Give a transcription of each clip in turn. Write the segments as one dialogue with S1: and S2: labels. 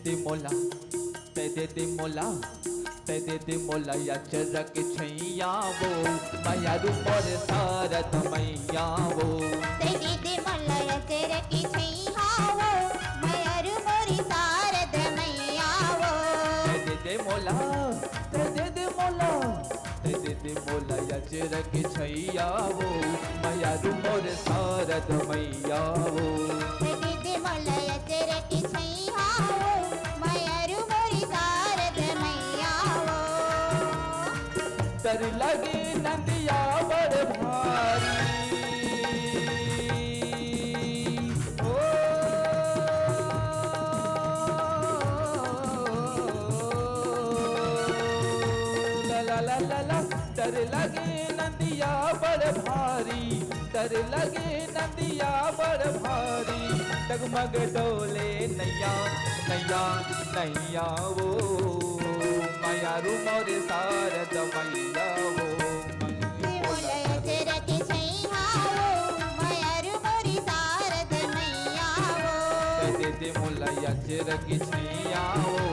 S1: दे मोला ते दे मोला ते दे मोला या चरक छैया वो माया रूप और सारद मैया वो
S2: ते दे मोला या चरक छैया वो माया रूप और सारद मैया वो
S1: दे मोला ते दे मोला दे मोला या चरक छैया वो माया रूप और सारद मैया वो
S2: दे मोला या चरक छैया वो माया रूप और सारद मैया वो
S1: डर लगे नंदिया बड़ भारी ओ ला ला ला ला ला डर लगे नंदिया बड़ भारी डर लगे नंदिया बड़ भारी डगमग डोले नैया नैया नैया वो माया रूप और सारद मैया वो
S2: दे मोला या चरक छैया वो माया रूप और सारद मैया वो
S1: दे मोला या चरक छैया वो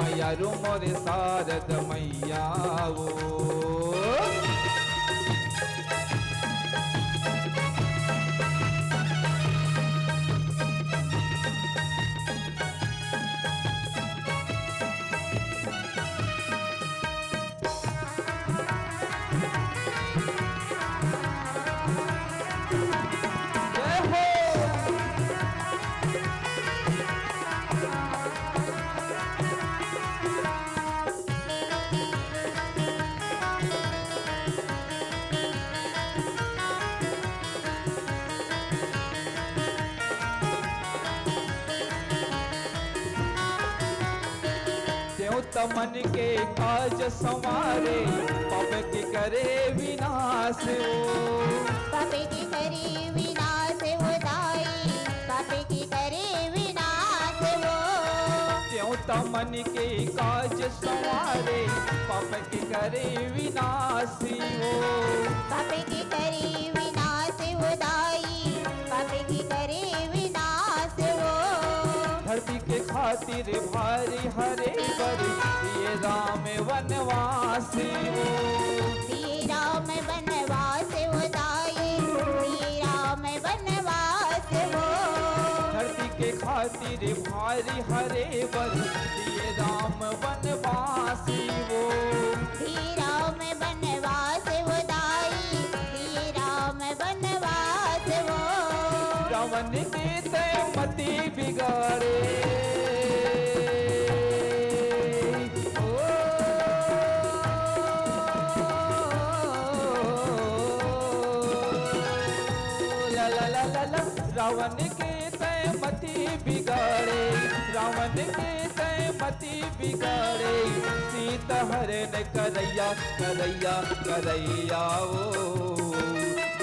S1: माया रूप और सारद मैया वो तमन के काज संवारे पाप के करे विनाश हो
S2: पापे की करे विनाश हो दाई पापे की करे विनाश हो
S1: त्यों तमन के काज संवारे पाप के करे विनाश हो
S2: पापे की करे विनाश हो दाई पापे की करे विनाश हो
S1: धरती के खातिर भारी हरे बरी ये राम वनवासी हो
S2: श्री राम वनवास हो दाई श्री राम वनवास हो
S1: धरती के खातिर भारी हरे बरी ये राम वनवासी हो
S2: श्री राम वनवास हो दाई श्री राम वनवास हो
S1: रावण के तय मति बिगाड़े ओ ला ला ला ला ला रावण के तय मति बिगाड़े रावण के तय मति बिगाड़े सीता हरण करैया करैया करैया ओ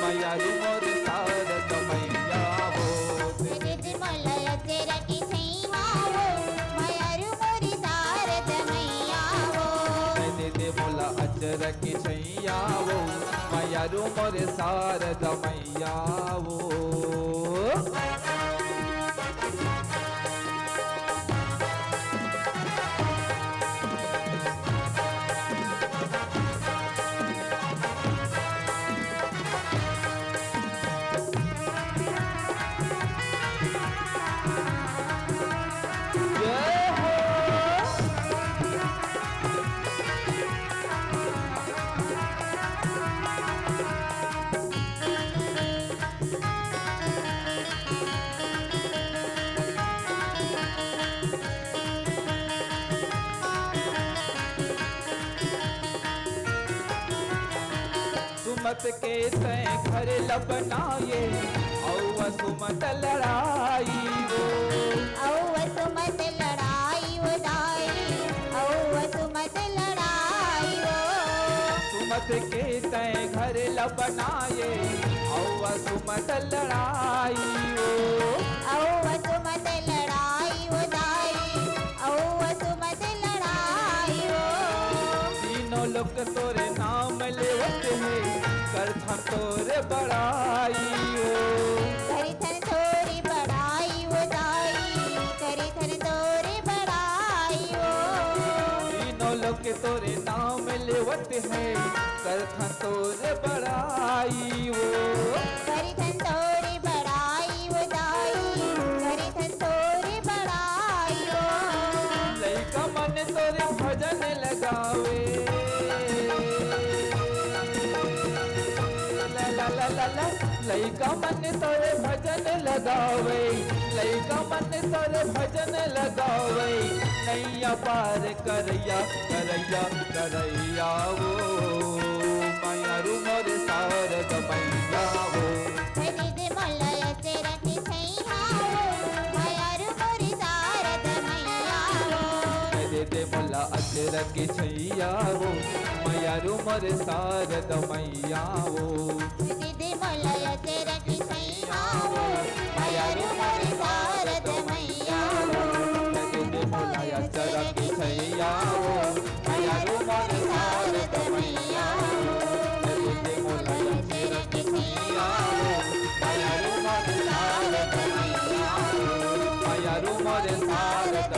S1: माया रूप और सारद मैया वो
S2: दे मोला या चरक छैया वो माया रूप और सारद मैया वो
S1: दे मोला अचरक छैया वो माया रूप और सारद मैया वो सुमत के तय घर लपनाए औ सुमत लड़ाई वो
S2: सुमत लड़ाई हो दाई सुमत लड़ाई हो
S1: सुमत के तय घर लपनाए औ सुमत लड़ाई वो
S2: सुमत लड़ाई हो दाई सुमत लड़ाई हो
S1: तीनों लोग तोरे नाम लेवत है करथा तोरे बड़ाई हो
S2: करी थन तोरी बड़ाई हो दाई करी थन तोरी बड़ाई
S1: तोरे नाम लेवत है करथन तोरे बड़ाई वो
S2: करिथन तोरी बड़ाई हो दाई करिथन तोरी बड़ाई हो
S1: लइका मन तोरे भजन लगावे ला ला ला ला ला लइका मन तोरे भजन लगावे लइका मन तोरे भजन लगावे नैया पार करैया करैया करैया वो माया रू मोर शारद मैया वो
S2: दीदी मोला से रखी छैया वो मायारू मोरी शारद मैया वो
S1: दे दे मोला अचर की छैया वो माया रू मोर शारद मैया वो
S2: दीदी मोला से रखी छैया वो मायारू मोरी शारद मैया वो
S1: दे दे मोला अचर की छैया वो माया रू मोर शारद मैया वो दे दे मोला अचर की छैया वो माया रू मोर शारद मैया वो माया रू मोर शारद